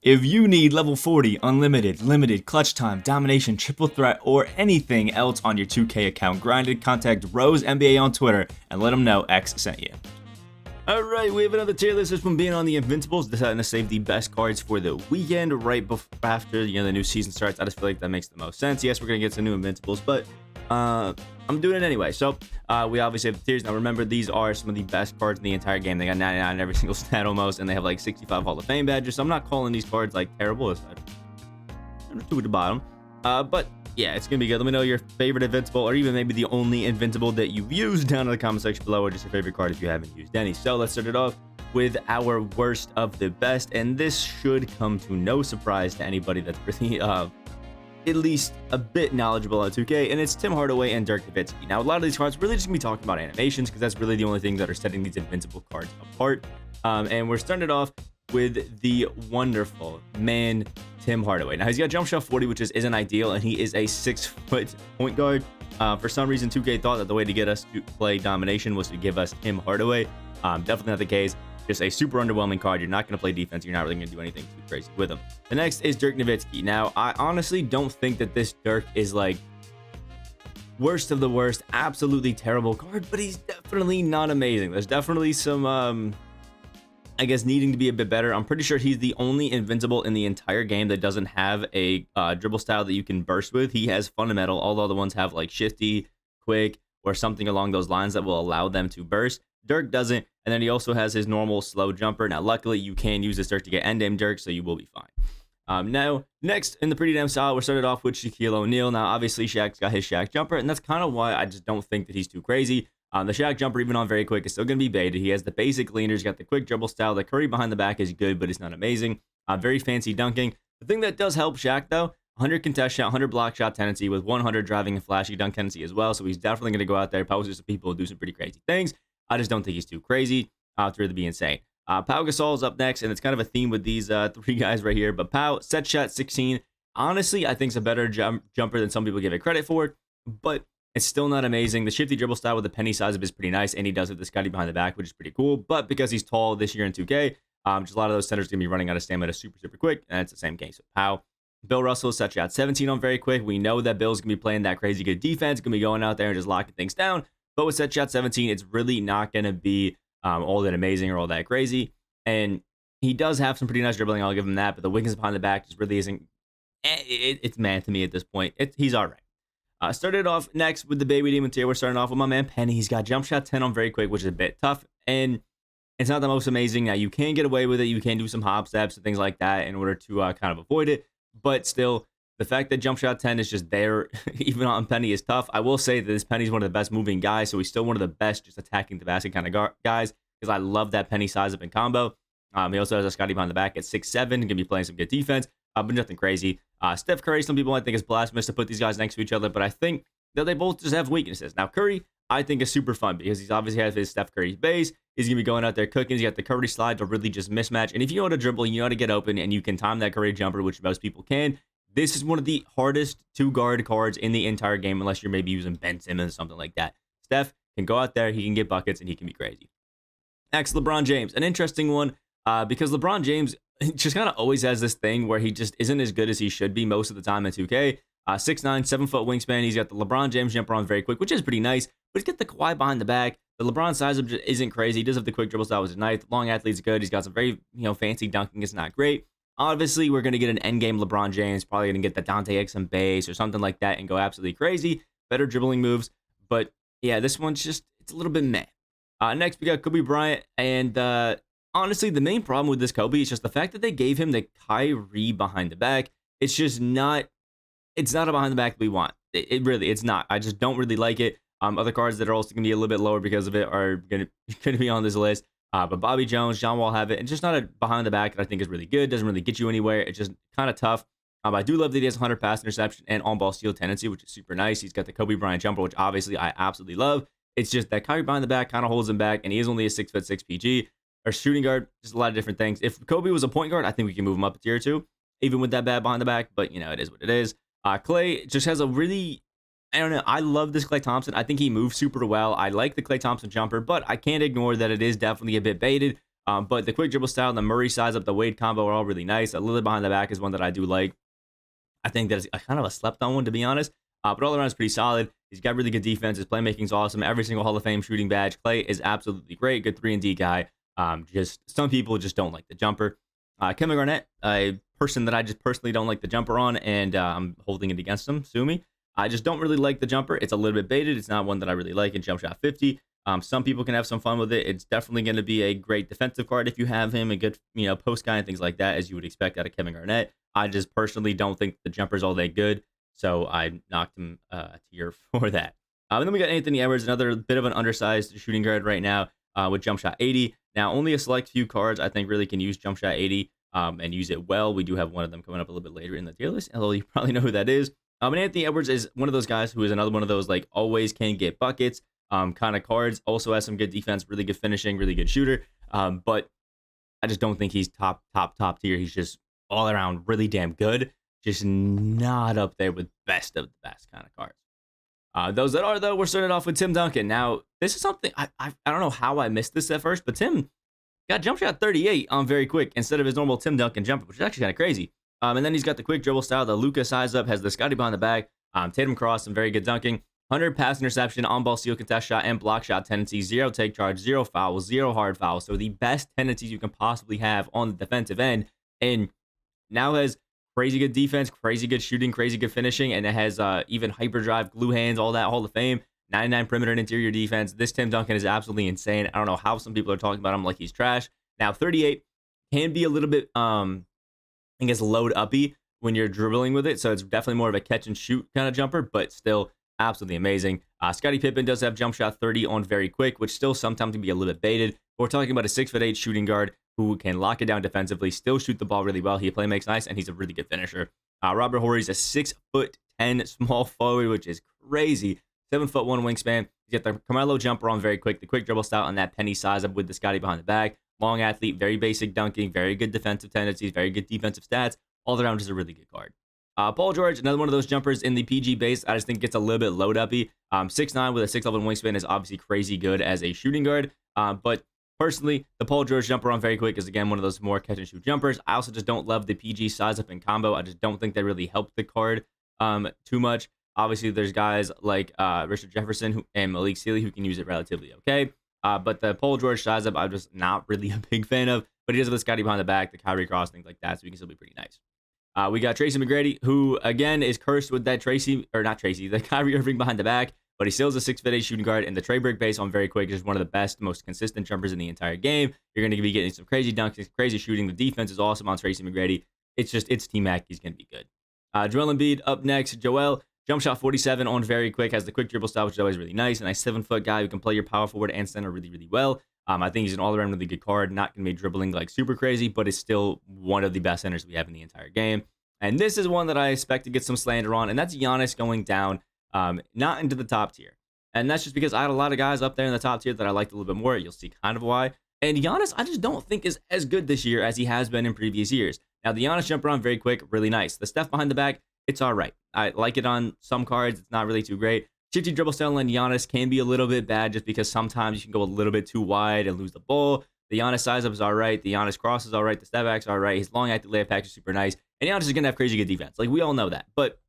If you need level 40, unlimited, limited, clutch time, domination, triple threat, or anything else on your 2K account grinded, contact Rose NBA on Twitter and let them know X sent you. Alright, we have another tier list. This one being on the Invincibles, deciding to save the best cards for the weekend right after the new season starts. I just feel like that makes the most sense. Yes, we're going to get some new Invincibles, but I'm doing it anyway. So we obviously have the tiers. Now remember, these are some of the best cards in the entire game. They got 99 in every single stat almost, and they have like 65 Hall of Fame badges. So I'm not calling these cards like terrible. It's two at the bottom. But yeah, it's gonna be good. Let me know your favorite Invincible, or even maybe the only Invincible that you've used down in the comment section below, or just your favorite card if you haven't used any. So let's start it off with our worst of the best, and this should come to no surprise to anybody that's really at least a bit knowledgeable on 2K, and it's Tim Hardaway and Dirk Nowitzki. Now, a lot of these cards really just gonna be talking about animations, because that's really the only things that are setting these Invincible cards apart. And we're starting it off with the wonderful man Tim Hardaway. Now, he's got jump shot 40, which isn't ideal, and he is a 6-foot point guard. For some reason, 2K thought that the way to get us to play domination was to give us Tim Hardaway. Definitely not the case. Just a super underwhelming card. You're not going to play defense. You're not really going to do anything too crazy with him. The next is Dirk Nowitzki. Now, I honestly don't think that this Dirk is like worst of the worst, absolutely terrible card, but he's definitely not amazing. There's definitely some, I guess, needing to be a bit better. I'm pretty sure he's the only Invincible in the entire game that doesn't have a dribble style that you can burst with. He has fundamental. All the other ones have like shifty, quick, or something along those lines that will allow them to burst. Dirk doesn't, and then he also has his normal slow jumper. Now, luckily, you can use this Dirk to get end-aim Dirk, so you will be fine. Now, next in the pretty damn style, we're started off with Shaquille O'Neal. Now, obviously, Shaq's got his Shaq jumper, and that's kind of why I just don't think that he's too crazy. The Shaq jumper, even on very quick, is still going to be baited. He has the basic leaner. He's got the quick dribble style. The Curry behind the back is good, but it's not amazing. Very fancy dunking. The thing that does help Shaq, though, 100 contest shot, 100 block shot tendency with 100 driving and flashy dunk tendency as well. So he's definitely going to go out there, pose to some people, and do some pretty crazy things. I just don't think he's too crazy to really be insane. Pau Gasol is up next, and it's kind of a theme with these three guys right here. But Pau, set shot 16. Honestly, I think it's a better jumper than some people give it credit for, but it's still not amazing. The shifty dribble style with the penny size up is pretty nice, and he does it with the Scottie behind the back, which is pretty cool. But because he's tall this year in 2K, just a lot of those centers are going to be running out of stamina super, super quick, and it's the same case with Pau. Bill Russell is set shot 17 on very quick. We know that Bill's going to be playing that crazy good defense, going to be going out there and just locking things down. But with set shot 17, it's really not going to be all that amazing or all that crazy. And he does have some pretty nice dribbling. I'll give him that. But the Wiggins behind the back just really isn't. It's man to me at this point. He's all right. Started off next with the baby demon tier. We're starting off with my man Penny. He's got jump shot 10 on very quick, which is a bit tough. And it's not the most amazing. Now, you can get away with it. You can do some hop steps and things like that in order to kind of avoid it. But still, the fact that jump shot 10 is just there, even on Penny, is tough. I will say that this Penny's one of the best moving guys, so he's still one of the best just attacking the basket kind of guys, because I love that Penny size up in combo. He also has a Scottie behind the back at 6'7", going to be playing some good defense, but nothing crazy. Steph Curry, some people might think it's blasphemous to put these guys next to each other, but I think that they both just have weaknesses. Now, Curry, I think, is super fun because he's obviously has his Steph Curry's base. He's going to be going out there cooking. He's got the Curry slide to really just mismatch. And if you know how to dribble, you know how to get open, and you can time that Curry jumper, which most people can, this is one of the hardest two-guard cards in the entire game, unless you're maybe using Ben Simmons or something like that. Steph can go out there, he can get buckets, and he can be crazy. Next, LeBron James. An interesting one because LeBron James just kind of always has this thing where he just isn't as good as he should be most of the time in 2K. 6'9", 7-foot wingspan. He's got the LeBron James jumper on very quick, which is pretty nice, but he's got the Kawhi behind the back. The LeBron size up just isn't crazy. He does have the quick dribble style, which is nice. The long athlete's good. He's got some very fancy dunking. It's not great. Obviously, we're going to get an endgame LeBron James, probably going to get the Dante Exum base or something like that and go absolutely crazy. Better dribbling moves. But yeah, this one's just, it's a little bit meh. Next, we got Kobe Bryant. And honestly, the main problem with this Kobe is just the fact that they gave him the Kyrie behind the back. It's just not, it's not a behind the back that we want. It's not. I just don't really like it. Other cards that are also going to be a little bit lower because of it are going to be on this list. But Bobby Jones, John Wall have it. It's just not a behind the back that I think is really good. Doesn't really get you anywhere. It's just kind of tough. I do love that he has 100 pass interception and on-ball steal tendency, which is super nice. He's got the Kobe Bryant jumper, which obviously I absolutely love. It's just that Kyrie behind the back kind of holds him back, and he is only a 6'6" PG. Or shooting guard, just a lot of different things. If Kobe was a point guard, I think we can move him up a tier 2, even with that bad behind the back. But, it is what it is. Clay just has a really, I don't know. I love this Klay Thompson. I think he moves super well. I like the Klay Thompson jumper, but I can't ignore that it is definitely a bit baited. But the quick dribble style, the Murray size up, the Wade combo are all really nice. A little bit behind the back is one that I do like. I think that's a kind of a slept-on one, to be honest. But all around is pretty solid. He's got really good defense. His playmaking's awesome. Every single Hall of Fame shooting badge. Clay is absolutely great. Good 3-and-D guy. Just some people just don't like the jumper. Kevin Garnett, a person that I just personally don't like the jumper on, and I'm holding it against him. Sue me. I just don't really like the jumper. It's a little bit baited. It's not one that I really like in Jump Shot 50. Some people can have some fun with it. It's definitely going to be a great defensive card if you have him, a good post guy and things like that, as you would expect out of Kevin Garnett. I just personally don't think the jumper's all that good, so I knocked him a tier for that. And then we got Anthony Edwards, another bit of an undersized shooting guard right now with Jump Shot 80. Now, only a select few cards I think really can use Jump Shot 80 and use it well. We do have one of them coming up a little bit later in the tier list, although you probably know who that is. And Anthony Edwards is one of those guys who is another one of those like always can get buckets kind of cards. Also has some good defense, really good finishing, really good shooter. But I just don't think he's top tier. He's just all around really damn good. Just not up there with best of the best kind of cards. Those that are, though, we're starting off with Tim Duncan. Now, this is something I don't know how I missed this at first, but Tim got jump shot 38 on very quick instead of his normal Tim Duncan jumper, which is actually kind of crazy. And then he's got the quick dribble style, the Luka size up, has the Scottie behind the back, Tatum cross, some very good dunking, 100 pass interception, on-ball steal, contest shot, and block shot tendencies, 0 take charge, 0 fouls, 0 hard fouls. So the best tendencies you can possibly have on the defensive end. And now has crazy good defense, crazy good shooting, crazy good finishing, and it has even hyperdrive, glue hands, all that Hall of Fame, 99 perimeter and interior defense. This Tim Duncan is absolutely insane. I don't know how some people are talking about him like he's trash. Now, 38 can be a little bit, I guess, load uppy when you're dribbling with it. So it's definitely more of a catch and shoot kind of jumper, but still absolutely amazing. Scottie Pippen does have jump shot 30 on very quick, which still sometimes can be a little bit baited. We're talking about a 6'8" shooting guard who can lock it down defensively, still shoot the ball really well. He play makes nice, and he's a really good finisher. Robert Horry's a 6'10" small forward, which is crazy. 7'1" wingspan. He's got the Carmelo jumper on very quick, the quick dribble style, and that penny size up with the Scottie behind the back. Long athlete, very basic dunking, very good defensive tendencies, very good defensive stats. All around just a really good card. Paul George, another one of those jumpers in the PG base. I just think gets a little bit load uppy. 6'9" with a 6'11" wingspan is obviously crazy good as a shooting guard. But personally, the Paul George jumper on very quick is, again, one of those more catch and shoot jumpers. I also just don't love the PG size up and combo. I just don't think they really help the card too much. Obviously, there's guys like Richard Jefferson and Malik Sealy who can use it relatively okay. But the Paul George size up, I'm just not really a big fan of. But he does have the Scottie behind the back, the Kyrie cross, things like that, so he can still be pretty nice. We got Tracy McGrady, who, again, is cursed with that the Kyrie Irving behind the back, but he still is a 6'8" shooting guard, and the Trey Brick base on very quick is one of the best, most consistent jumpers in the entire game. You're going to be getting some crazy dunks, crazy shooting. The defense is awesome on Tracy McGrady. It's T-Mac. He's going to be good. Joel Embiid up next. Joel, jump shot 47 on very quick, has the quick dribble style, which is always really nice. A nice 7-foot guy who can play your power forward and center really, really well. I think he's an all-around really good card. Not going to be dribbling like super crazy, but it's still one of the best centers we have in the entire game. And this is one that I expect to get some slander on, and that's Giannis going down, not into the top tier. And that's just because I had a lot of guys up there in the top tier that I liked a little bit more. You'll see kind of why. And Giannis, I just don't think is as good this year as he has been in previous years. Now, the Giannis jumper on very quick, really nice. The Steph behind the back, it's all right. I like it on some cards. It's not really too great. Shifty dribble style on Giannis can be a little bit bad just because sometimes you can go a little bit too wide and lose the ball. The Giannis size up is all right. The Giannis cross is all right. The step back's all right. His long active layup pack is super nice. And Giannis is going to have crazy good defense. Like, we all know that. But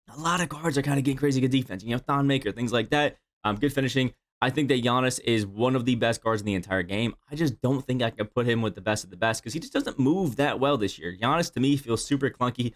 a lot of cards are kind of getting crazy good defense. You know, Thon Maker, things like that. Good finishing. I think that Giannis is one of the best guards in the entire game. I just don't think I can put him with the best of the best because he just doesn't move that well this year. Giannis, to me, feels super clunky,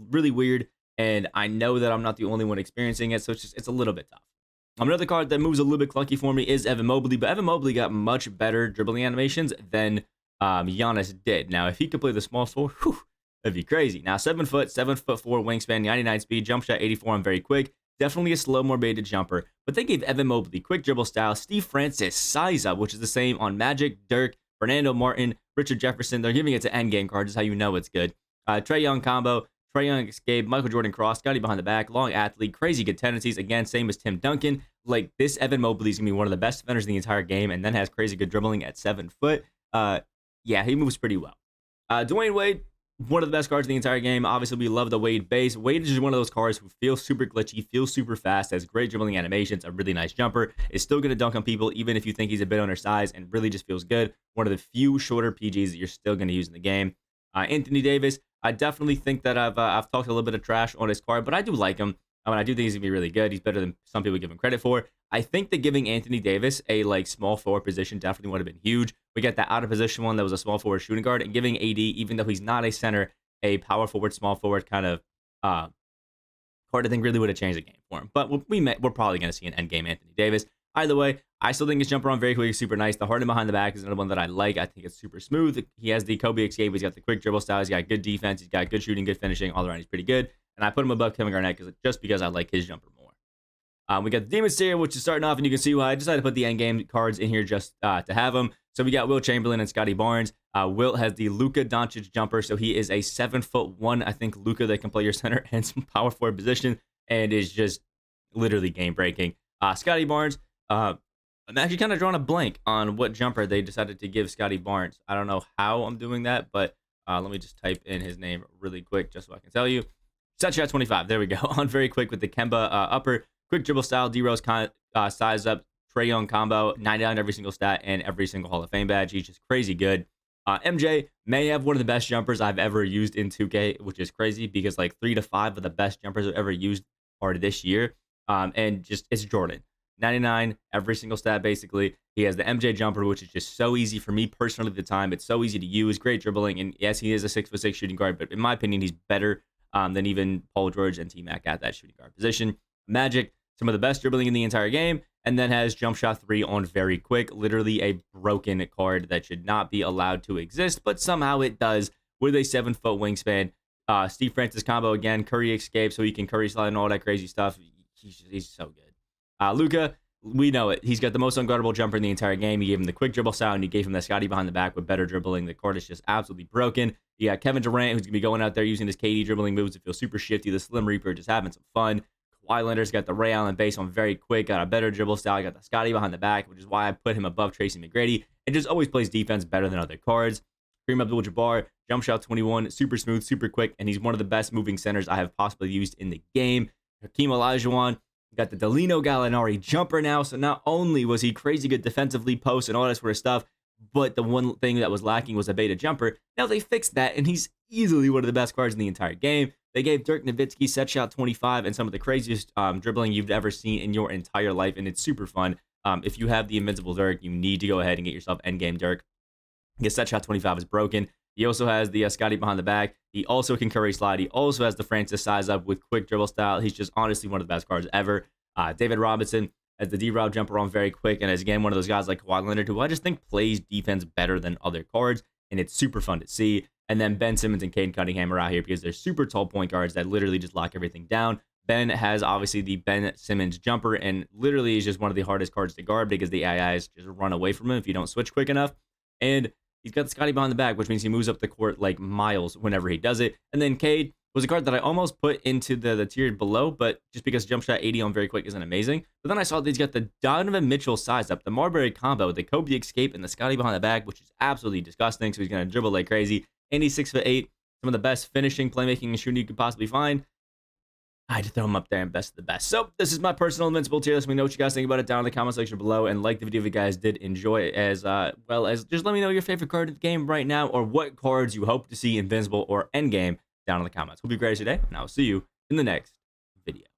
really weird. And I know that I'm not the only one experiencing it, so it's a little bit tough. Another card that moves a little bit clunky for me is Evan Mobley, but Evan Mobley got much better dribbling animations than Giannis did. Now, if he could play the small forward, that'd be crazy. Now, 7'4" wingspan, 99 speed, jump shot 84 on very quick. Definitely a slow, more baited jumper. But they gave Evan Mobley quick dribble style, Steve Francis size up, which is the same on Magic, Dirk, Fernando Martin, Richard Jefferson. They're giving it to endgame cards. Is how you know it's good. Trae Young combo. Trae Young escape, Michael Jordan cross, Scottie behind the back, long athlete, crazy good tendencies. Again, same as Tim Duncan. Like, this Evan Mobley is going to be one of the best defenders in the entire game and then has crazy good dribbling at 7 foot. Yeah, he moves pretty well. Dwyane Wade, one of the best cards in the entire game. Obviously, we love the Wade base. Wade is just one of those cards who feels super glitchy, feels super fast, has great dribbling animations, a really nice jumper, is still going to dunk on people even if you think he's a bit undersized, and really just feels good. One of the few shorter PGs that you're still going to use in the game. Anthony Davis, I definitely think that I've talked a little bit of trash on his card, but I do like him. I do think he's going to be really good. He's better than some people give him credit for. I think that giving Anthony Davis a small forward position definitely would have been huge. We got that out of position one that was a small forward shooting guard, and giving AD, even though he's not a center, a power forward, small forward kind of card, I think really would have changed the game for him. But we're probably going to see an end game Anthony Davis. Either way, I still think his jumper on very quick is super nice. The harden behind the back is another one that I like. I think it's super smooth. He has the Kobe escape. He's got the quick dribble style. He's got good defense. He's got good shooting, good finishing. All around, he's pretty good. And I put him above Kevin Garnett just because I like his jumper more. We got the Demons tier, which is starting off, and you can see why I decided to put the endgame cards in here just to have them. So we got Wilt Chamberlain and Scottie Barnes. Wilt has the Luka Doncic jumper, so he is a 7'1", I think, Luka that can play your center and some power forward position, and is just literally game breaking. Scottie Barnes, I'm actually kind of drawing a blank on what jumper they decided to give Scottie Barnes. I don't know how I'm doing that, but let me just type in his name really quick just so I can tell you. Set shot 25. There we go. On very quick with the Kemba upper. Quick dribble style, D-Rose size up, Trae Young combo, 99 every single stat, and every single Hall of Fame badge. He's just crazy good. MJ may have one of the best jumpers I've ever used in 2K, which is crazy because 3 to 5 of the best jumpers I've ever used are this year. And just, it's Jordan. 99 every single stat, basically. He has the MJ jumper, which is just so easy for me personally at the time. It's so easy to use, great dribbling, and yes, he is a 6'6" shooting guard, but in my opinion, he's better than even Paul George and T-Mac at that shooting guard position. Magic, some of the best dribbling in the entire game, and then has jump shot 3 on very quick. Literally a broken card that should not be allowed to exist, but somehow it does with a 7-foot wingspan. Steve Francis combo again, Curry escape, so he can Curry slide and all that crazy stuff. He's so good. Luka, we know it. He's got the most unguardable jumper in the entire game. You gave him the quick dribble style, and you gave him the Scottie behind the back with better dribbling. The card is just absolutely broken. You got Kevin Durant, who's going to be going out there using his Kade dribbling moves to feel super shifty. The Slim Reaper, just having some fun. Kawhi Leonard's got the Ray Allen base on very quick, got a better dribble style. Got the Scottie behind the back, which is why I put him above Tracy McGrady. And just always plays defense better than other cards. Kareem Abdul-Jabbar, jump shot 21, super smooth, super quick, and he's one of the best moving centers I have possibly used in the game. Hakeem Olajuwon, got the Delino Gallinari jumper now, so not only was he crazy good defensively, post, and all that sort of stuff, but the one thing that was lacking was a beta jumper. Now they fixed that, and he's easily one of the best cards in the entire game. They gave Dirk Nowitzki set shot 25 and some of the craziest dribbling you've ever seen in your entire life, and it's super fun. If you have the Invincible Dirk, you need to go ahead and get yourself endgame Dirk. His set shot 25 is broken. He also has the Scottie behind the back. He also can Curry slide. He also has the Francis size up with quick dribble style. He's just honestly one of the best cards ever. David Robinson has the D-Route jumper on very quick, and is again one of those guys like Kawhi Leonard, who I just think plays defense better than other cards, and it's super fun to see. And then Ben Simmons and Cade Cunningham are out here because they're super tall point guards that literally just lock everything down. Ben has obviously the Ben Simmons jumper, and literally is just one of the hardest cards to guard because the AIs just run away from him if you don't switch quick enough. And he's got the Scottie behind the back, which means he moves up the court like miles whenever he does it. And then Cade was a card that I almost put into the tier below, but just because jump shot 80 on very quick isn't amazing. But then I saw that he's got the Donovan Mitchell size up, the Marbury combo, the Kobe escape, and the Scottie behind the back, which is absolutely disgusting. So he's going to dribble like crazy. And he's 6'8", some of the best finishing, playmaking, and shooting you could possibly find. I had to throw him up there and best of the best. So this is my personal Invincible tier list. Let me know what you guys think about it down in the comment section below, and like the video if you guys did enjoy it, as well as just let me know your favorite card of the game right now, or what cards you hope to see Invincible or Endgame down in the comments. Hope you guys today, and I will see you in the next video.